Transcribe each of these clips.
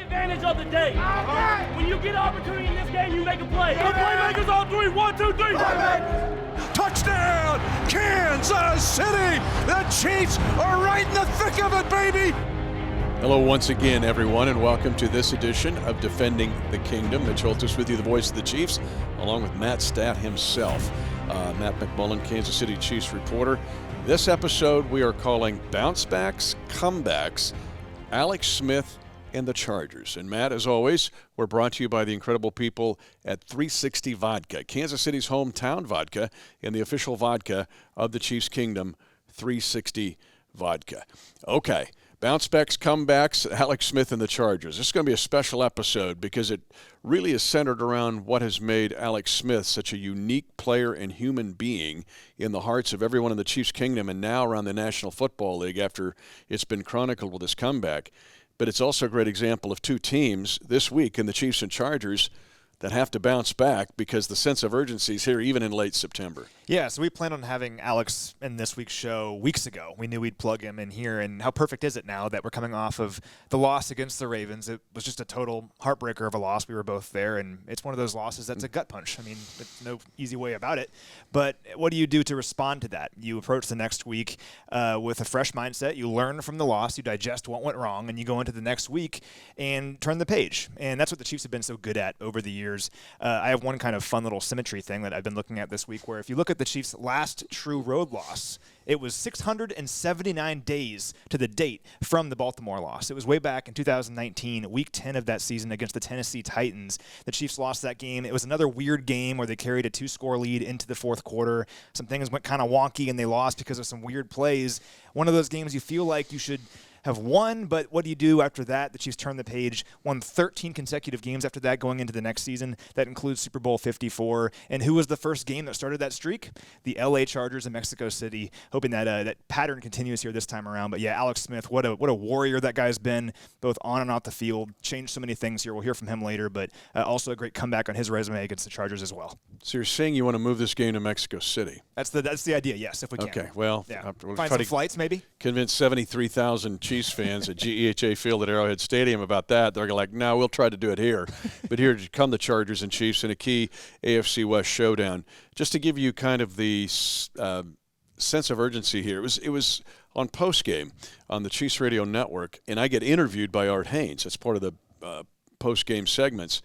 advantage of the day. When you get an opportunity in this game, you make a play. The playmakers on three. 1, 2, 3. Touchdown, Kansas City! The Chiefs are right in the thick of it, baby! Hello once again, everyone, and welcome to this edition of Defending the Kingdom. Mitch Holthus with you, the voice of the Chiefs, along with Matt Stat himself. Matt McMullen, Kansas City Chiefs reporter. This episode we are calling Bounce Backs, Comebacks, Alex Smith, and the Chargers. And Matt, as always, we're brought to you by the incredible people at 360 Vodka, Kansas City's hometown vodka and the official vodka of the Chiefs Kingdom, 360 Vodka. Okay. Bounce backs, comebacks, Alex Smith and the Chargers. This is going to be a special episode because it really is centered around what has made Alex Smith such a unique player and human being in the hearts of everyone in the Chiefs Kingdom and now around the National Football League after it's been chronicled with his comeback. But it's also a great example of two teams this week in the Chiefs and Chargers that have to bounce back because the sense of urgency is here even in late September. Yeah, so we planned on having Alex in this week's show weeks ago. We knew we'd plug him in here, and how perfect is it now that we're coming off of the loss against the Ravens? It was just a total heartbreaker of a loss. We were both there, and it's one of those losses that's a gut punch. I mean, there's no easy way about it. But what do you do to respond to that? You approach the next week with a fresh mindset. You learn from the loss. You digest what went wrong, and you go into the next week and turn the page. And that's what the Chiefs have been so good at over the years. I have one kind of fun little symmetry thing that I've been looking at this week where if you look at the Chiefs' last true road loss, it was 679 days to the date from the Baltimore loss. It was way back in 2019, week 10 of that season against the Tennessee Titans. The Chiefs lost that game. It was another weird game where they carried a 2-score lead into the fourth quarter. Some things went kind of wonky and they lost because of some weird plays. One of those games you feel like you should have won, but what do you do after that? The Chiefs turned the page, won 13 consecutive games after that going into the next season. That includes Super Bowl 54. And who was the first game that started that streak? The LA Chargers in Mexico City, hoping that that pattern continues here this time around. But yeah, Alex Smith, what a warrior that guy's been, both on and off the field. Changed so many things here. We'll hear from him later, but also a great comeback on his resume against the Chargers as well. So you're saying you want to move this game to Mexico City? That's the idea, yes, if we can. Okay, well, yeah. we'll Find some flights maybe? Convince 73,000 Chiefs fans at GEHA Field at Arrowhead Stadium about that. They're like, no, we'll try to do it here. But here come the Chargers and Chiefs in a key AFC West showdown. Just to give you kind of the sense of urgency here, it was on postgame on the Chiefs Radio Network, and I get interviewed by Art Haynes. That's part of the postgame segments.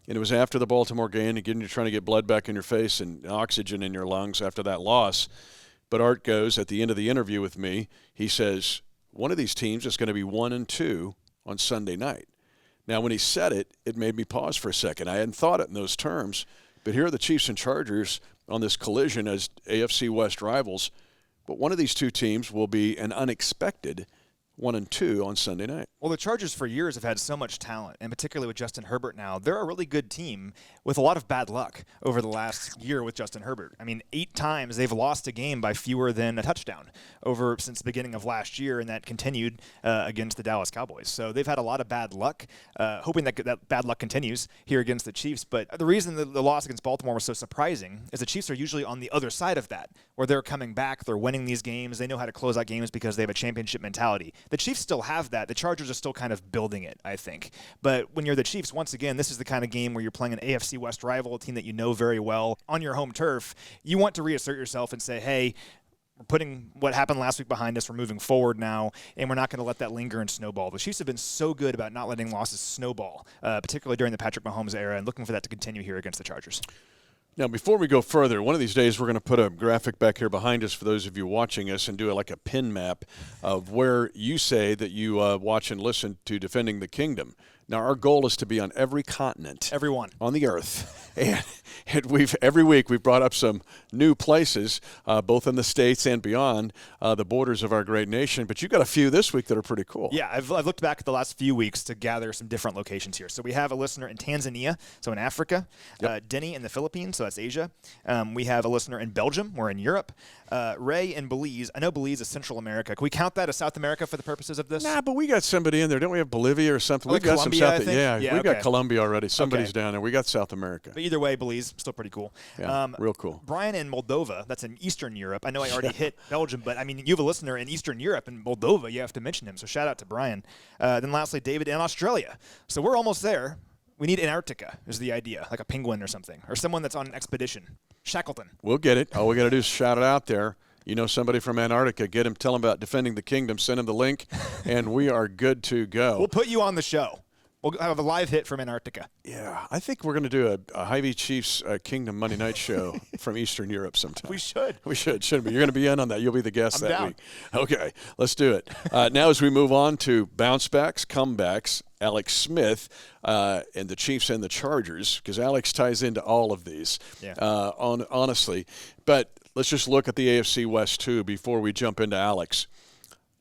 And it was after the Baltimore game, again, you're trying to get blood back in your face and oxygen in your lungs after that loss. But Art goes, at the end of the interview with me, he says, one of these teams is going to be 1-2 on Sunday night. Now, when he said it, it made me pause for a second. I hadn't thought it in those terms. But here are the Chiefs and Chargers on this collision as AFC West rivals. But one of these two teams will be an unexpected 1-2 on Sunday night. Well, the Chargers for years have had so much talent, and particularly with Justin Herbert now, they're a really good team with a lot of bad luck over the last year with Justin Herbert. I mean, 8 times they've lost a game by fewer than a touchdown since the beginning of last year, and that continued against the Dallas Cowboys. So they've had a lot of bad luck, hoping that bad luck continues here against the Chiefs. But the reason the loss against Baltimore was so surprising is the Chiefs are usually on the other side of that, where they're coming back, they're winning these games, they know how to close out games because they have a championship mentality. The Chiefs still have that. The Chargers are still kind of building it, I think. But when you're the Chiefs, once again, this is the kind of game where you're playing an AFC West rival, a team that you know very well, on your home turf. You want to reassert yourself and say, hey, we're putting what happened last week behind us. We're moving forward now, and we're not going to let that linger and snowball. The Chiefs have been so good about not letting losses snowball, particularly during the Patrick Mahomes era, and looking for that to continue here against the Chargers. Now, before we go further, one of these days we're going to put a graphic back here behind us for those of you watching us and do like a pin map of where you say that you watch and listen to Defending the Kingdom. Now, our goal is to be on every continent. Everyone. On the earth. And every week we've brought up some new places, both in the States and beyond the borders of our great nation. But you've got a few this week that are pretty cool. Yeah, I've looked back at the last few weeks to gather some different locations here. So we have a listener in Tanzania, so in Africa. Yep. Denny in the Philippines, so that's Asia. We have a listener in Belgium. We're in Europe. Ray in Belize. I know Belize is Central America. Can we count that as South America for the purposes of this? Nah, but we got somebody in there. Don't we have Bolivia or something? We've got some Colombia, I think. Yeah, we got Colombia already. Somebody's Okay. down there. We got South America. But either way, Belize, still pretty cool. Yeah, real cool. Brian in Moldova, that's in Eastern Europe. I know I already hit Belgium, but I mean, you have a listener in Eastern Europe, in Moldova, you have to mention him. So shout out to Brian. Then lastly, David in Australia. So we're almost there. We need Antarctica is the idea, like a penguin or something, or someone that's on an expedition. Shackleton. We'll get it. All we got to do is shout it out there. You know somebody from Antarctica, get him, tell him about defending the kingdom, send him the link, and we are good to go. We'll put you on the show. We'll have a live hit from Antarctica. Yeah, I think we're going to do a Hy-Vee Chiefs Kingdom Monday night show from Eastern Europe sometime. We should. We should, shouldn't we? You're going to be in on that. You'll be the guest I'm that down. week. Okay, let's do it. Now as we move on to bounce backs, comebacks, Alex Smith and the Chiefs and the Chargers, because Alex ties into all of these, honestly. But let's just look at the AFC West, too, before we jump into Alex.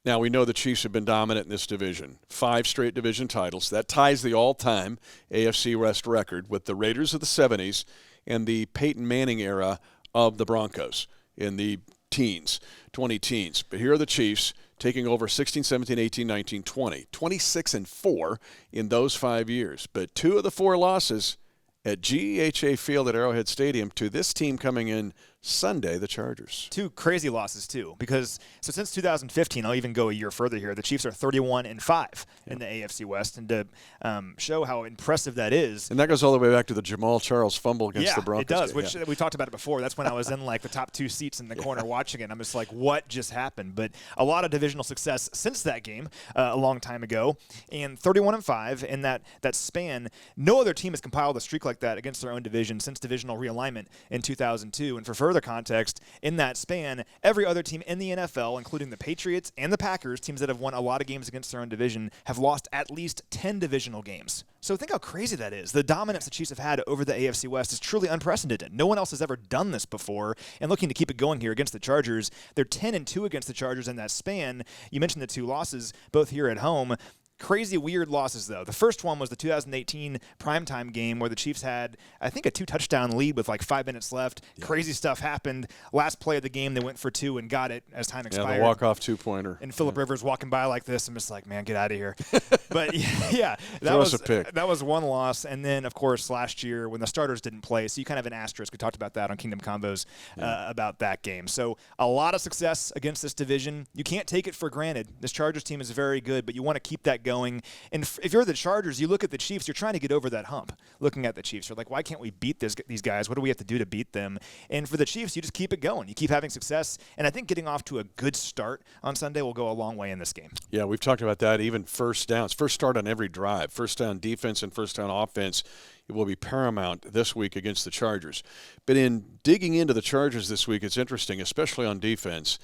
Now, we know the Chiefs have been dominant in this division. 5 straight division titles. That ties the all-time AFC West record with the Raiders of the 70s and the Peyton Manning era of the Broncos in the teens, 20 teens. But here are the Chiefs taking over 16, 17, 18, 19, 20. 26-4 in those 5 years. But 2 of the 4 losses at GEHA Field at Arrowhead Stadium to this team coming in Sunday, the Chargers. 2 crazy losses, too, because since 2015, I'll even go a year further here, the Chiefs are 31-5 in the AFC West, and to show how impressive that is. And that goes all the way back to the Jamal Charles fumble against the Broncos. It does, game. which we talked about it before. That's when I was in like the top 2 seats in the corner watching it. I'm just like, what just happened? But a lot of divisional success since that game a long time ago, and 31-5 in that span. No other team has compiled a streak like that against their own division since divisional realignment in 2002. And for further context, in that span, every other team in the NFL, including the Patriots and the Packers, teams that have won a lot of games against their own division, have lost at least 10 divisional games. So think how crazy that is. The dominance the Chiefs have had over the AFC West is truly unprecedented. No one else has ever done this before, and looking to keep it going here against the Chargers. They're 10-2 against the Chargers in that span. You mentioned the 2 losses, both here at home. Crazy, weird losses, though. The first one was the 2018 primetime game where the Chiefs had, I think, a 2-touchdown lead with like 5 minutes left. Yeah. Crazy stuff happened. Last play of the game, they went for 2 and got it as time expired. Yeah, the walk-off 2-pointer. And Phillip Rivers walking by like this. I'm just like, man, get out of here. But, yeah, that was a pick. That was one loss. And then, of course, last year when the starters didn't play, so you kind of have an asterisk. We talked about that on Kingdom Combos about that game. So a lot of success against this division. You can't take it for granted. This Chargers team is very good, but you want to keep that going. And if you're the Chargers, you look at the Chiefs, you're trying to get over that hump looking at the Chiefs. You're like, why can't we beat these guys? What do we have to do to beat them? And for the Chiefs, you just keep it going. You keep having success. And I think getting off to a good start on Sunday will go a long way in this game. Yeah, we've talked about that. Even first downs, first start on every drive, first down defense and first down offense. It will be paramount this week against the Chargers. But in digging into the Chargers this week, it's interesting, especially on defense.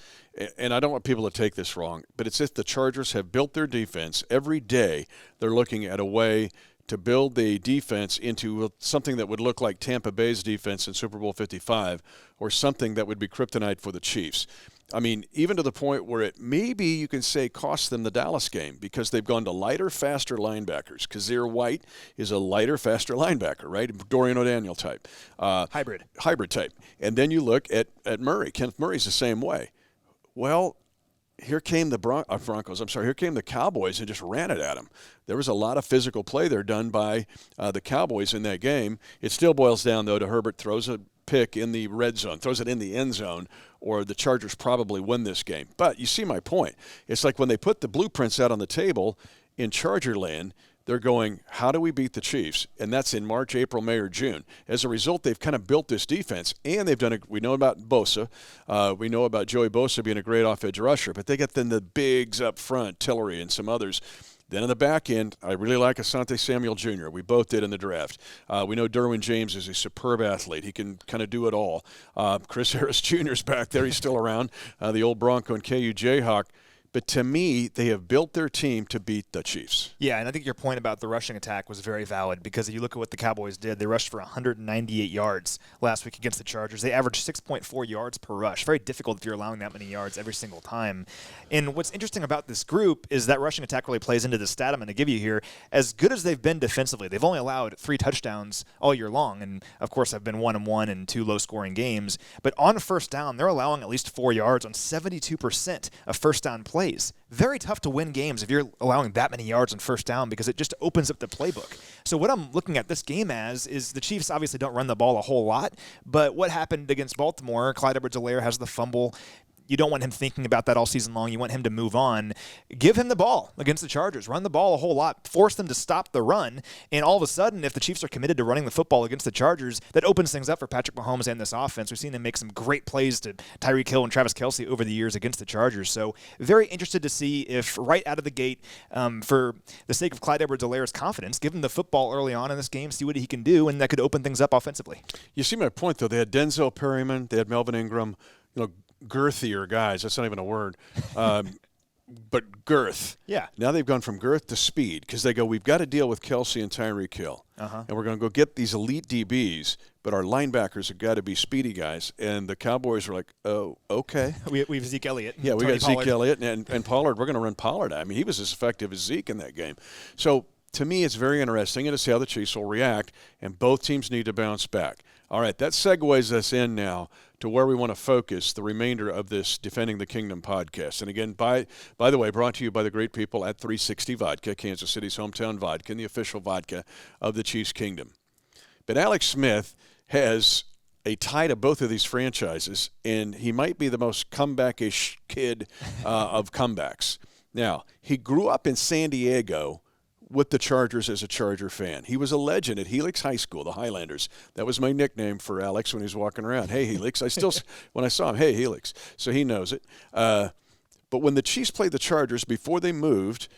And I don't want people to take this wrong, but it's if the Chargers have built their defense every day, they're looking at a way to build the defense into something that would look like Tampa Bay's defense in Super Bowl 55 or something that would be kryptonite for the Chiefs. I mean, even to the point where it maybe you can say cost them the Dallas game because they've gone to lighter, faster linebackers. Kazir White is a lighter, faster linebacker, right? Dorian O'Daniel type. Hybrid type. And then you look at Murray. Kenneth Murray's the same way. Well, here came the Broncos. Here came the Cowboys and just ran it at them. There was a lot of physical play there done by the Cowboys in that game. It still boils down, though, to Herbert throws a pick in the red zone, throws it in the end zone, or the Chargers probably win this game. But you see my point. It's like when they put the blueprints out on the table in Charger land, they're going, how do we beat the Chiefs? And that's in March, April, May, or June. As a result, they've kind of built this defense, and they've done it. We know about Bosa. We know about Joey Bosa being a great off-edge rusher, but they get then the bigs up front, Tillery and some others. Then in the back end, I really like Asante Samuel Jr. We both did in the draft. We know Derwin James is a superb athlete. He can kind of do it all. Chris Harris Jr. is back there. He's still around, the old Bronco and KU Jayhawk. But to me, they have built their team to beat the Chiefs. Yeah, and I think your point about the rushing attack was very valid because if you look at what the Cowboys did, they rushed for 198 yards last week against the Chargers. They averaged 6.4 yards per rush. Very difficult if you're allowing that many yards every single time. And what's interesting about this group is that rushing attack really plays into the stat I'm going to give you here. As good as they've been defensively, they've only allowed 3 touchdowns all year long. And, of course, have been 1-1 in 2 low-scoring games. But on first down, they're allowing at least 4 yards on 72% of first down plays. plays. Very tough to win games if you're allowing that many yards on first down because it just opens up the playbook. So what I'm looking at this game as is the Chiefs obviously don't run the ball a whole lot, but what happened against Baltimore, Clyde Edwards-Helaire has the fumble. You don't want him thinking about that all season long. You want him to move on. Give him the ball against the Chargers. Run the ball a whole lot. Force them to stop the run. And all of a sudden, if the Chiefs are committed to running the football against the Chargers, that opens things up for Patrick Mahomes and this offense. We've seen him make some great plays to Tyreek Hill and Travis Kelce over the years against the Chargers. So very interested to see if right out of the gate, for the sake of Clyde Edwards-Helaire's confidence, give him the football early on in this game, see what he can do, and that could open things up offensively. You see my point, though. They had Denzel Perryman. They had Melvin Ingram. Girthier guys. That's not even a word. But girth. Yeah. Now they've gone from girth to speed because they go, we've got to deal with Kelce and Tyreek Hill. And we're going to go get these elite DBs, but our linebackers have got to be speedy guys. And the Cowboys are like, oh, okay. We have Zeke Elliott. Yeah, we Tony got Zeke Elliott and Pollard. We're going to run Pollard. I mean, he was as effective as Zeke in that game. So to me, it's very interesting to see how the Chiefs will react, and both teams need to bounce back. All right, that segues us in now to where we want to focus the remainder of this Defending the Kingdom podcast. And again, by the way, brought to you by the great people at 360 Vodka, Kansas City's hometown vodka, and the official vodka of the Chiefs Kingdom. But Alex Smith has a tie to both of these franchises, and he might be the most comeback-ish kid of comebacks. Now, he grew up in San Diego with the Chargers as a Charger fan. He was a legend at Helix High School, the Highlanders. That was my nickname for Alex when he was walking around. Hey, Helix. I still, when I saw him, hey, Helix. So he knows it. But when the Chiefs played the Chargers before they moved,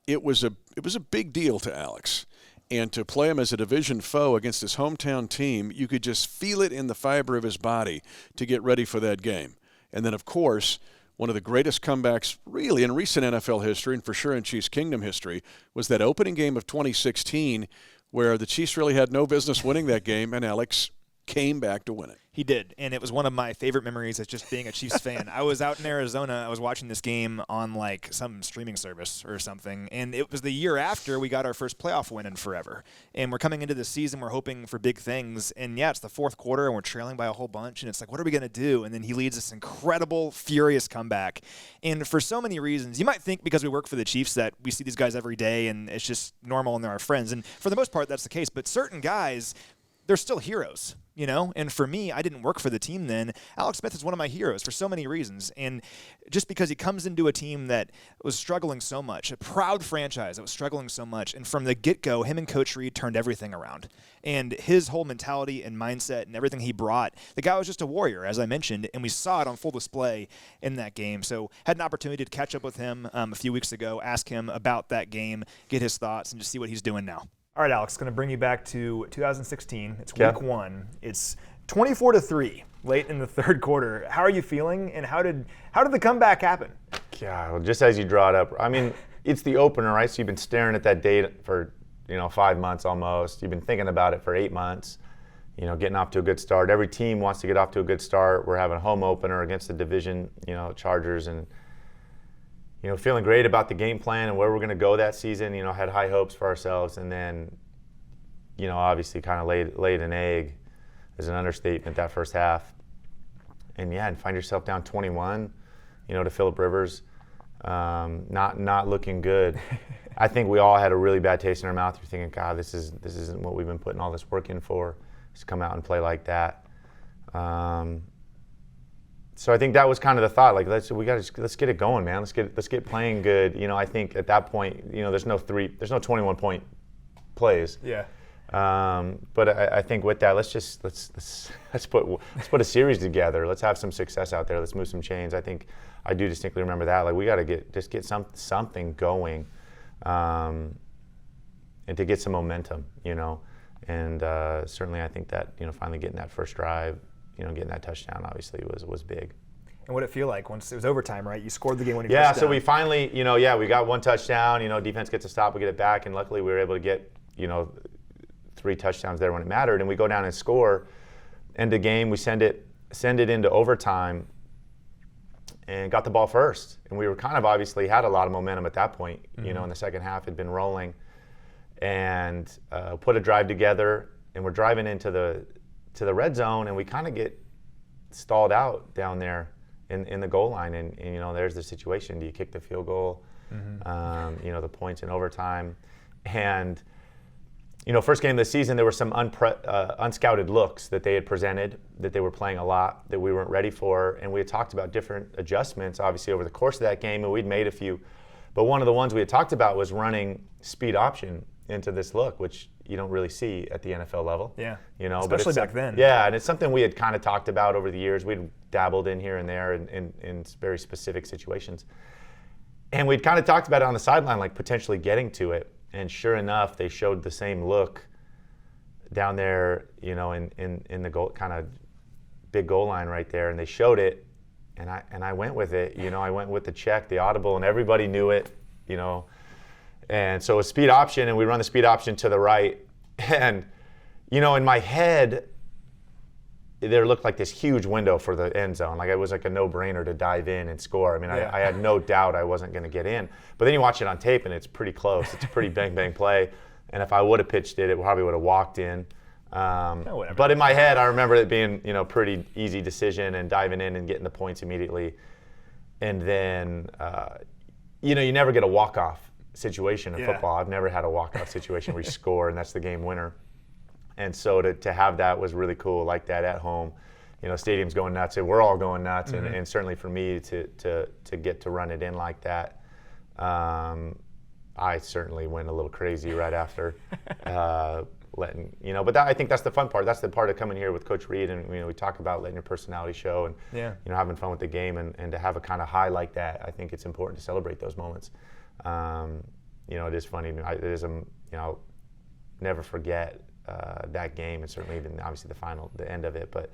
it was a big deal to Alex. And to play him as a division foe against his hometown team, you could just feel it in the fiber of his body to get ready for that game. And then, of course, one of the greatest comebacks really in recent NFL history, and for sure in Chiefs Kingdom history, was that opening game of 2016 where the Chiefs really had no business winning that game, and Alex came back to win it. He did, and it was one of my favorite memories as just being a Chiefs fan. I was out in Arizona. I was watching this game on like some streaming service or something, and it was the year after we got our first playoff win in forever. And we're coming into the season, we're hoping for big things, and yeah, it's the fourth quarter, and we're trailing by a whole bunch, and it's like, what are we going to do? And then he leads this incredible, furious comeback. And for so many reasons, you might think because we work for the Chiefs that we see these guys every day, and it's just normal, and they're our friends. And for the most part, that's the case. But certain guys, they're still heroes, you know? And for me, I didn't work for the team then. Alex Smith is one of my heroes for so many reasons. And just because he comes into a team that was struggling so much, a proud franchise that was struggling so much, and from the get-go, him and Coach Reed turned everything around. And his whole mentality and mindset and everything he brought, the guy was just a warrior, as I mentioned, and we saw it on full display in that game. So had an opportunity to catch up with him a few weeks ago, ask him about that game, get his thoughts, and just see what he's doing now. All right, Alex, going to bring you back to 2016. It's week one. It's 24-3 late in the third quarter. How are you feeling, and how did the comeback happen? Yeah, well, just as you draw it up, I mean, it's the opener, right? So you've been staring at that date for 5 months almost. You've been thinking about it for 8 months. Getting off to a good start. Every team wants to get off to a good start. We're having a home opener against the division, Chargers, and feeling great about the game plan and where we're going to go that season. Had high hopes for ourselves, and then, obviously kind of laid an egg, is an understatement, that first half. And find yourself down 21, to Phillip Rivers, not looking good. I think we all had a really bad taste in our mouth. You're thinking, God, this isn't what we've been putting all this work in for. Just come out and play like that. So I think that was kind of the thought. Like let's get it going, man. Let's get playing good. I think at that point, there's no 21-point plays. Yeah. But I think with that, let's put a series together. Let's have some success out there. Let's move some chains. I think I do distinctly remember that. Like we got to get something going, and to get some momentum. And certainly I think that finally getting that first drive. Getting that touchdown obviously was big. And what did it feel like once it was overtime, right? You scored the game when you first down. So we finally, we got one touchdown. Defense gets a stop, we get it back, and luckily we were able to get, 3 touchdowns there when it mattered, and we go down and score. End of game, we send it into overtime, and got the ball first. And we were kind of obviously had a lot of momentum at that point. In the second half had been rolling, and put a drive together, and we're driving into the red zone, and we kind of get stalled out down there in the goal line, and there's the situation. Do you kick the field goal? The points in overtime, and first game of the season, there were some unscouted looks that they had presented, that they were playing a lot, that we weren't ready for, and we had talked about different adjustments, obviously, over the course of that game, and we'd made a few. But one of the ones we had talked about was running speed option into this look, which you don't really see at the NFL level. Yeah, especially back then. Yeah, and it's something we had kind of talked about over the years. We'd dabbled in here and there in very specific situations. And we'd kind of talked about it on the sideline, like potentially getting to it. And sure enough, they showed the same look down there, in the goal, kind of big goal line right there. And they showed it, and I went with it. I went with the check, the audible, and everybody knew it. And so a speed option, and we run the speed option to the right. And in my head, there looked like this huge window for the end zone. Like it was like a no-brainer to dive in and score. I mean, I had no doubt I wasn't going to get in. But then you watch it on tape, and it's pretty close. It's a pretty bang play. And if I would have pitched it, it probably would have walked in. But in my head, I remember it being, pretty easy decision and diving in and getting the points immediately. And then, you never get a walk-off situation in football. I've never had a walk-off situation where you score and that's the game winner. And so to have that was really cool, like that at home. Stadium's going nuts, and we're all going nuts. And certainly for me to get to run it in like that, I certainly went a little crazy right after letting, but I think that's the fun part. That's the part of coming here with Coach Reed, and we talk about letting your personality show and having fun with the game, and to have a kind of high like that. I think it's important to celebrate those moments. It is funny. I'll never forget that game, and certainly even obviously the end of it. But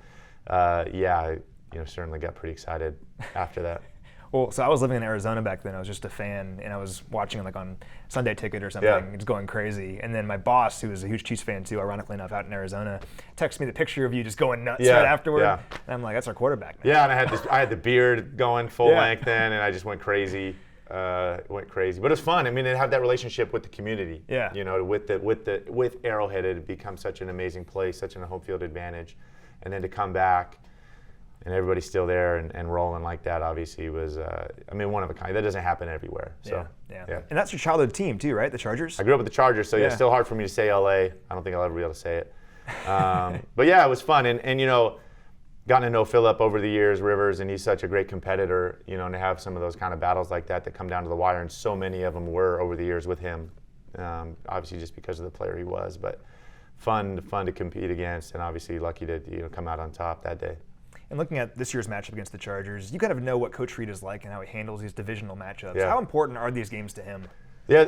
I certainly got pretty excited after that. Well, so I was living in Arizona back then. I was just a fan, and I was watching it like on Sunday Ticket or something, just going crazy. And then my boss, who was a huge Chiefs fan too, ironically enough, out in Arizona, texted me the picture of you just going nuts right afterward. Yeah. And I'm like, that's our quarterback, man. Yeah, and I had the beard going full length then, and I just went crazy. But it was fun. I mean, to have that relationship with the community. Yeah. With Arrowhead, it had become such an amazing place, such a home field advantage, and then to come back, and everybody's still there and rolling like that, obviously was, one of a kind. That doesn't happen everywhere. So yeah. And that's your childhood team too, right? The Chargers. I grew up with the Chargers, so it's still hard for me to say LA. I don't think I'll ever be able to say it. But yeah, it was fun, and gotten to know Phillip over the years, Rivers, and he's such a great competitor, and to have some of those kind of battles like that come down to the wire, and so many of them were over the years with him, obviously just because of the player he was, but fun to compete against, and obviously lucky to come out on top that day. And looking at this year's matchup against the Chargers, you kind of know what Coach Reed is like and how he handles these divisional matchups. Yeah. How important are these games to him? Yeah,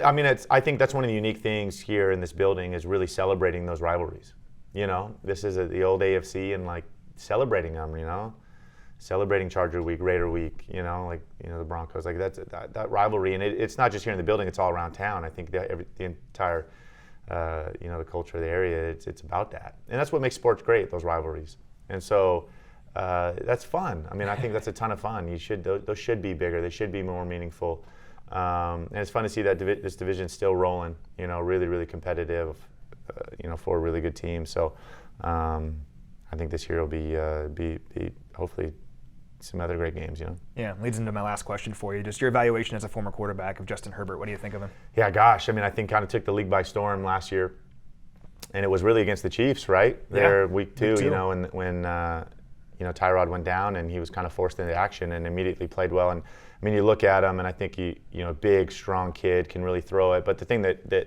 I think that's one of the unique things here in this building is really celebrating those rivalries. This is the old AFC, and celebrating them, celebrating Charger Week, Raider Week, the Broncos, that rivalry, and it's not just here in the building; it's all around town. I think the entire, the culture of the area, it's about that, and that's what makes sports great, those rivalries. And so that's fun. I think that's a ton of fun. Those should be bigger. They should be more meaningful, and it's fun to see that this division still rolling. Really, really competitive. For a really good team. So. I think this year will be hopefully some other great games, Yeah, leads into my last question for you. Just your evaluation as a former quarterback of Justin Herbert. What do you think of him? Yeah, gosh. I think kind of took the league by storm last year, and it was really against the Chiefs, right? There, week two. And when Tyrod went down and he was kind of forced into action and immediately played well. And you look at him, and I think he, big, strong kid, can really throw it. But the thing that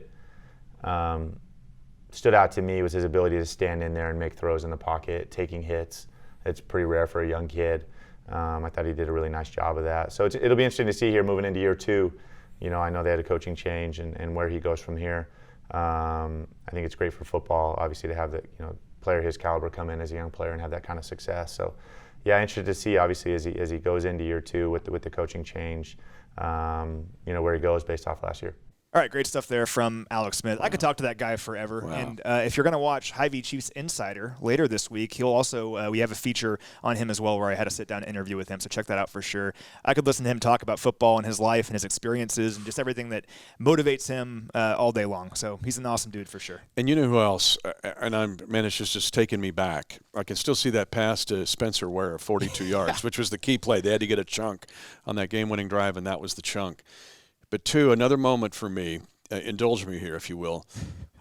stood out to me was his ability to stand in there and make throws in the pocket, taking hits. It's pretty rare for a young kid. I thought he did a really nice job of that. So it'll be interesting to see here moving into year two. I know they had a coaching change and where he goes from here. I think it's great for football, obviously, to have the player his caliber come in as a young player and have that kind of success. So, yeah, interested to see, obviously, as he goes into year two with the coaching change, where he goes based off last year. All right, great stuff there from Alex Smith. I could talk to that guy forever. Wow. And if you're going to watch Hy-Vee Chiefs Insider later this week, he'll also we have a feature on him as well where I had a sit-down interview with him, so check that out for sure. I could listen to him talk about football and his life and his experiences and just everything that motivates him all day long. So he's an awesome dude for sure. And you know who else? It's just taking me back. I can still see that pass to Spencer Ware, 42 yards, which was the key play. They had to get a chunk on that game-winning drive, and that was the chunk. But two, another moment for me, indulge me here if you will,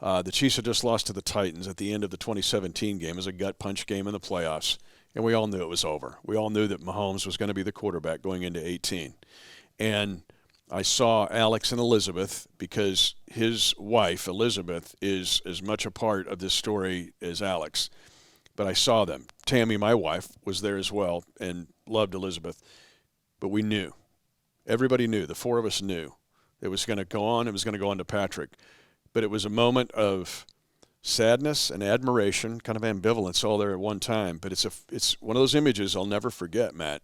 the Chiefs had just lost to the Titans at the end of the 2017 game as a gut punch game in the playoffs, and we all knew it was over. We all knew that Mahomes was going to be the quarterback going into 18. And I saw Alex and Elizabeth because his wife, Elizabeth, is as much a part of this story as Alex. But I saw them. Tammy, my wife, was there as well and loved Elizabeth. But we knew. Everybody knew. The four of us knew. It was going to go on. It was going to go on to Patrick. But it was a moment of sadness and admiration, kind of ambivalence all there at one time. But it's one of those images I'll never forget, Matt,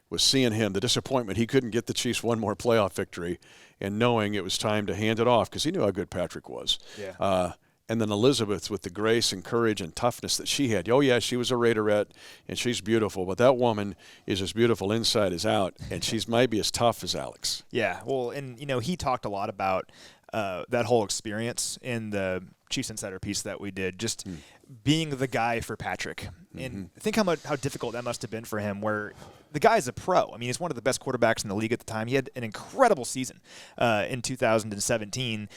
was seeing him, the disappointment. He couldn't get the Chiefs one more playoff victory and knowing it was time to hand it off because he knew how good Patrick was. Yeah. And then Elizabeth with the grace and courage and toughness that she had. Oh, yeah, she was a Raiderette, and she's beautiful. But that woman is as beautiful inside as out, and she's maybe as tough as Alex. Yeah, well, and, he talked a lot about that whole experience in the Chiefs Insider piece that we did, just being the guy for Patrick. And think how difficult that must have been for him, where the guy's a pro. I mean, he's one of the best quarterbacks in the league at the time. He had an incredible season in 2017.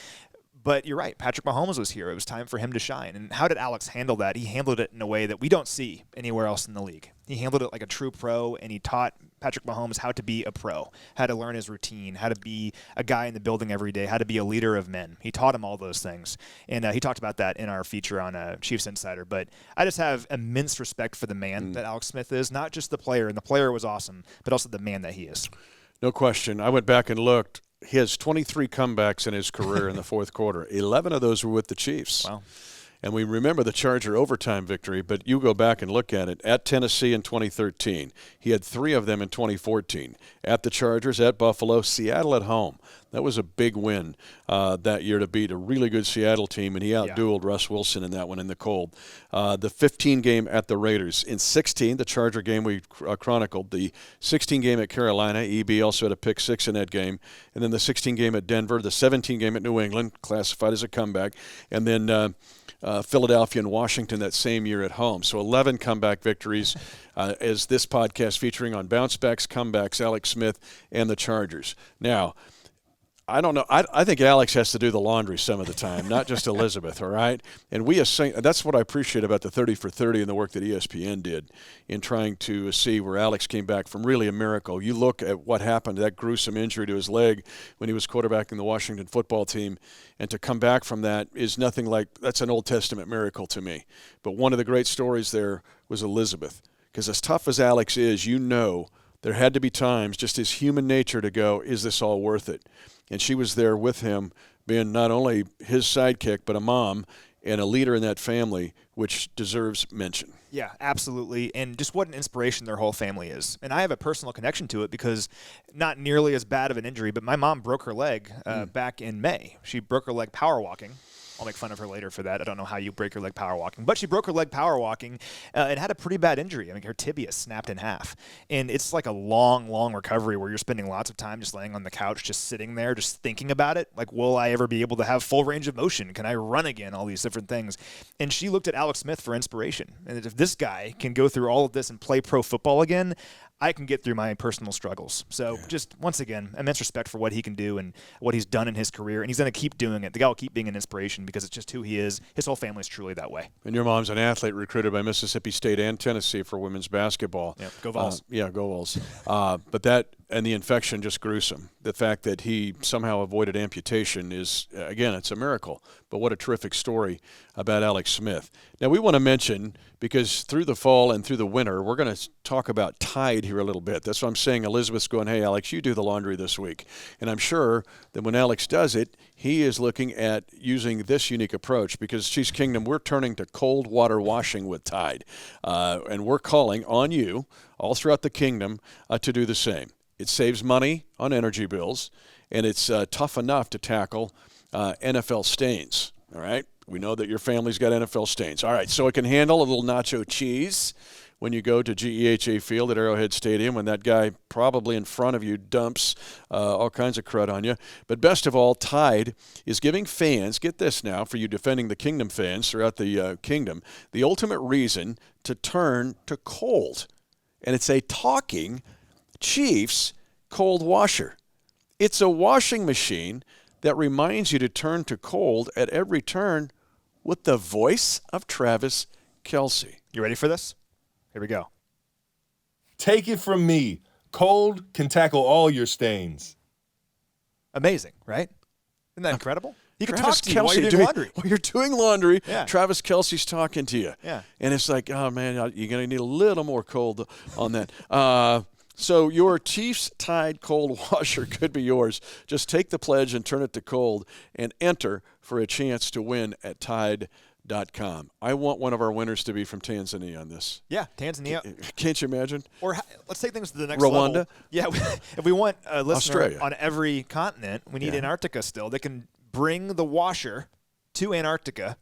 But you're right, Patrick Mahomes was here. It was time for him to shine. And how did Alex handle that? He handled it in a way that we don't see anywhere else in the league. He handled it like a true pro, and he taught Patrick Mahomes how to be a pro, how to learn his routine, how to be a guy in the building every day, how to be a leader of men. He taught him all those things. And he talked about that in our feature on Chiefs Insider. But I just have immense respect for the man that Alex Smith is, not just the player, and the player was awesome, but also the man that he is. No question. I went back and looked. He has 23 comebacks in his career in the fourth quarter. 11 of those were with the Chiefs. Wow. And we remember the Charger overtime victory, but you go back and look at it. At Tennessee in 2013, he had 3 of them in 2014. At the Chargers, at Buffalo, Seattle at home. That was a big win that year to beat a really good Seattle team, and he outdueled Russ Wilson in that one in the cold. The 15 game at the Raiders. In 16, the Charger game we chronicled. The 16 game at Carolina, EB also had a pick 6 in that game. And then the 16 game at Denver, the 17 game at New England, classified as a comeback. And then Philadelphia and Washington that same year at home. So 11 comeback victories as this podcast featuring on bounce backs, comebacks, Alex Smith, and the Chargers. Now, I don't know. I think Alex has to do the laundry some of the time, not just Elizabeth, all right? And that's what I appreciate about the 30 for 30 and the work that ESPN did in trying to see where Alex came back from really a miracle. You look at what happened, that gruesome injury to his leg when he was quarterbacking the Washington football team, and to come back from that is nothing like – that's an Old Testament miracle to me. But one of the great stories there was Elizabeth, because as tough as Alex is, there had to be times, just his human nature, to go, is this all worth it? And she was there with him, being not only his sidekick, but a mom and a leader in that family, which deserves mention. Yeah, absolutely. And just what an inspiration their whole family is. And I have a personal connection to it because not nearly as bad of an injury, but my mom broke her leg back in May. She broke her leg power walking. I'll make fun of her later for that. I don't know how you break your leg power walking. But she broke her leg power walking and had a pretty bad injury. I mean, her tibia snapped in half. And it's like a long, long recovery where you're spending lots of time just laying on the couch, just sitting there, just thinking about it. Like, will I ever be able to have full range of motion? Can I run again? All these different things. And she looked at Alex Smith for inspiration. And if this guy can go through all of this and play pro football again, I can get through my personal struggles. So just, once again, immense respect for what he can do and what he's done in his career. And he's going to keep doing it. The guy will keep being an inspiration because it's just who he is. His whole family's truly that way. And your mom's an athlete recruited by Mississippi State and Tennessee for women's basketball. Yeah, go Vols. Go Vols. But that and the infection just gruesome. The fact that he somehow avoided amputation is, again, it's a miracle. But what a terrific story about Alex Smith. Now, we want to mention, because through the fall and through the winter, we're going to talk about Tide here a little bit. That's what I'm saying. Elizabeth's going, hey, Alex, you do the laundry this week. And I'm sure that when Alex does it, he is looking at using this unique approach because Chiefs Kingdom, we're turning to cold water washing with Tide. And we're calling on you all throughout the kingdom to do the same. It saves money on energy bills, and it's tough enough to tackle NFL stains. All right, we know that your family's got NFL stains. All right, so it can handle a little nacho cheese when you go to GEHA Field at Arrowhead Stadium, when that guy probably in front of you dumps all kinds of crud on you. But best of all, Tide is giving fans, get this now, for you defending the Kingdom fans throughout the Kingdom, the ultimate reason to turn to cold. And it's a talking Chiefs cold washer. It's a washing machine that reminds you to turn to cold at every turn with the voice of Travis Kelce. You ready for this? Here we go. Take it from me. Cold can tackle all your stains. Amazing, right? Isn't that incredible? You can Travis talk to you while you're doing laundry. While you're doing laundry, Yeah. Travis Kelce's talking to you. Yeah. And it's like, oh, man, you're going to need a little more cold on that. So your Chiefs Tide cold washer could be yours. Just take the pledge and turn it to cold and enter for a chance to win at Tide.com. I want one of our winners to be from Tanzania on this. Yeah, Tanzania. Can't you imagine? Or let's take things to the next Rwanda? level. Yeah, if we want a listener Australia. on every continent, we need Yeah. Antarctica still. They can bring the washer to Antarctica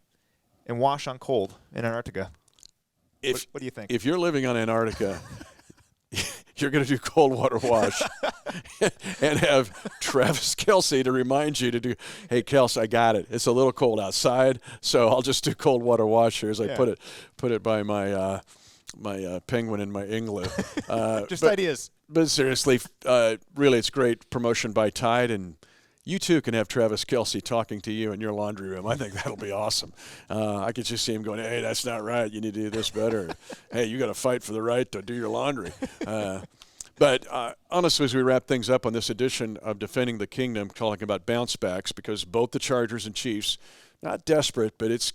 and wash on cold in Antarctica. What do you think? If you're living on Antarctica, you're going to do cold water wash and have Travis Kelce to remind you to do, hey, Kelce, I got it. It's a little cold outside, so I'll just do cold water wash here as I put it by my my penguin in my igloo. Just ideas. But seriously, really, it's great promotion by Tide, and you too can have Travis Kelce talking to you in your laundry room. I think that'll be awesome. I could just see him going, hey, that's not right. You need to do this better. Hey, you got to fight for the right to do your laundry. But honestly, as we wrap things up on this edition of Defending the Kingdom, talking about bounce backs, because both the Chargers and Chiefs, not desperate, but it's,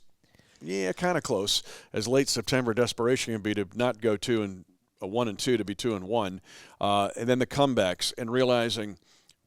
kind of close, as late September desperation can be to not go 1-2 to be 2-1. And then the comebacks and realizing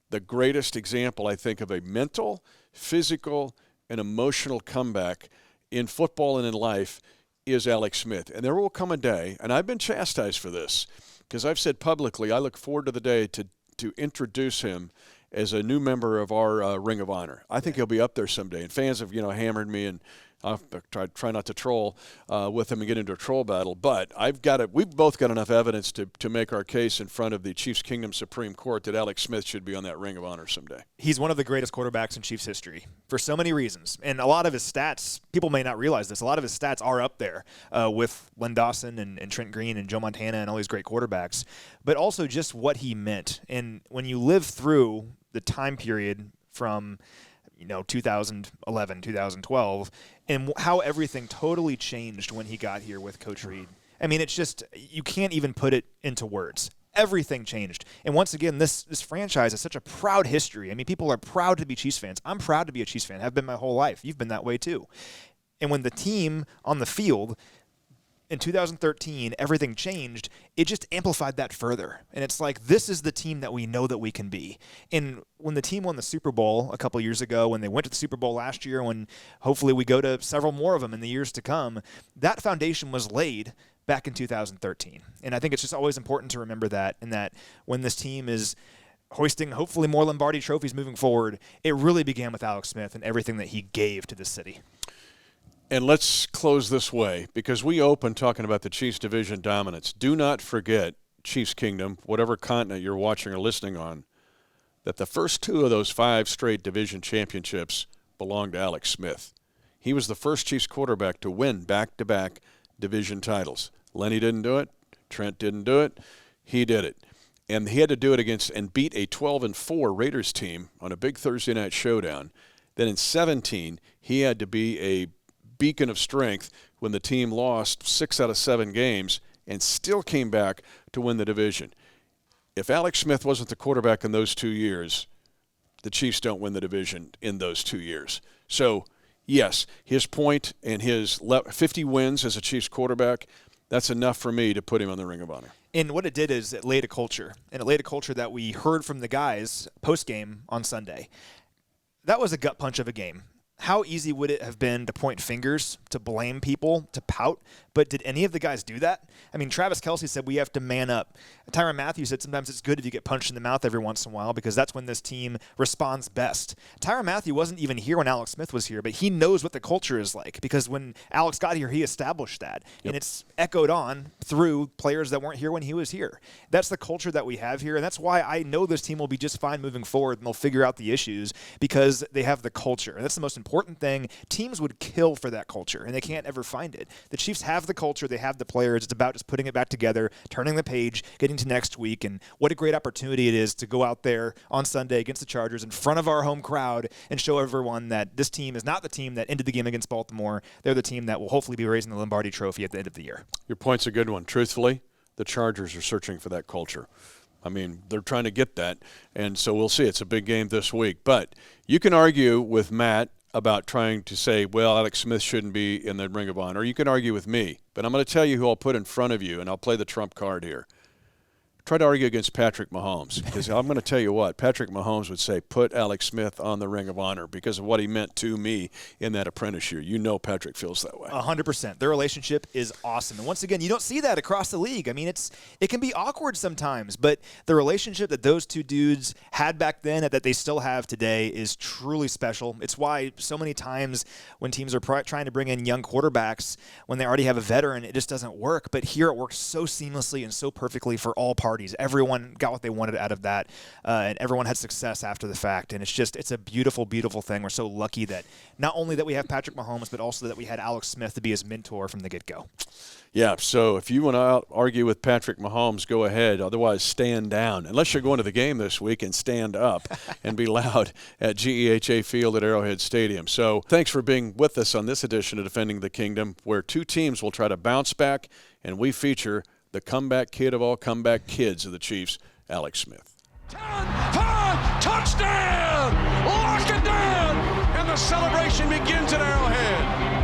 the greatest example, I think, of a mental, physical, and emotional comeback in football and in life is Alex Smith. And there will come a day, and I've been chastised for this, because I've said publicly I look forward to the day to introduce him as a new member of our Ring of Honor. I think he'll be up there someday. And fans have, hammered me, and I'll try not to troll with him and get into a troll battle. But we've both got enough evidence to make our case in front of the Chiefs Kingdom Supreme Court that Alex Smith should be on that Ring of Honor someday. He's one of the greatest quarterbacks in Chiefs history for so many reasons. And a lot of his stats, people may not realize this, a lot of his stats are up there with Len Dawson and Trent Green and Joe Montana and all these great quarterbacks. But also just what he meant. And when you live through the time period from 2011, 2012, and how everything totally changed when he got here with Coach Reed. I mean, it's just, you can't even put it into words. Everything changed. And once again, this franchise has such a proud history. I mean, people are proud to be Chiefs fans. I'm proud to be a Chiefs fan. I've been my whole life. You've been that way too. And when the team on the field in 2013, everything changed, it just amplified that further. And it's like, this is the team that we know that we can be. And when the team won the Super Bowl a couple years ago, when they went to the Super Bowl last year, when hopefully we go to several more of them in the years to come, that foundation was laid back in 2013. And I think it's just always important to remember that, and that when this team is hoisting hopefully more Lombardi trophies moving forward, it really began with Alex Smith and everything that he gave to the city. And let's close this way, because we open talking about the Chiefs division dominance. Do not forget, Chiefs Kingdom, whatever continent you're watching or listening on, that the first 2 of those 5 straight division championships belonged to Alex Smith. He was the first Chiefs quarterback to win back-to-back division titles. Lenny didn't do it. Trent didn't do it. He did it. And he had to do it against and beat a 12-4 Raiders team on a big Thursday night showdown. Then in 17, he had to be a beacon of strength when the team lost 6 out of 7 games and still came back to win the division. If Alex Smith wasn't the quarterback in those 2 years, the Chiefs don't win the division in those 2 years. So, yes, his point and his 50 wins as a Chiefs quarterback, that's enough for me to put him on the Ring of Honor. And what it did is it laid a culture, and it laid a culture that we heard from the guys post-game on Sunday. That was a gut punch of a game. how easy would it have been to point fingers, to blame people, to pout? But did any of the guys do that? I mean, Travis Kelce said we have to man up. Tyrann Mathieu said sometimes it's good if you get punched in the mouth every once in a while because that's when this team responds best. Tyrann Mathieu wasn't even here when Alex Smith was here, but he knows what the culture is like because when Alex got here, he established that. Yep. And it's echoed on through players that weren't here when he was here. That's the culture that we have here, and that's why I know this team will be just fine moving forward and they'll figure out the issues because they have the culture. And that's the most important thing. Teams would kill for that culture, and they can't ever find it. The Chiefs have the culture. They have the players. It's about just putting it back together, turning the page, getting to next week, and what a great opportunity it is to go out there on Sunday against the Chargers in front of our home crowd and show everyone that this team is not the team that ended the game against Baltimore. They're the team that will hopefully be raising the Lombardi Trophy at the end of the year. Your point's a good one. Truthfully, the Chargers are searching for that culture. I mean, they're trying to get that, and so we'll see. It's a big game this week. But you can argue with Matt about trying to say, well, Alex Smith shouldn't be in the Ring of Honor. Or you can argue with me. But I'm going to tell you who I'll put in front of you, and I'll play the trump card here. Try to argue against Patrick Mahomes, because I'm going to tell you what, Patrick Mahomes would say, put Alex Smith on the Ring of Honor because of what he meant to me in that apprentice year. You know Patrick feels that way. 100%. Their relationship is awesome. And once again, you don't see that across the league. I mean, it can be awkward sometimes, but the relationship that those two dudes had back then that they still have today is truly special. It's why so many times when teams are trying to bring in young quarterbacks, when they already have a veteran, it just doesn't work. But here it works so seamlessly and so perfectly for all parties. Everyone got what they wanted out of that, and everyone had success after the fact. And it's a beautiful, beautiful thing. We're so lucky that not only that we have Patrick Mahomes, but also that we had Alex Smith to be his mentor from the get-go. Yeah, so if you want to argue with Patrick Mahomes, go ahead. Otherwise, stand down. Unless you're going to the game this week and stand up and be loud at GEHA Field at Arrowhead Stadium. So thanks for being with us on this edition of Defending the Kingdom, where two teams will try to bounce back, and we feature the comeback kid of all comeback kids of the Chiefs, Alex Smith. 10, 5, touchdown! Lock it down! And the celebration begins at Arrowhead.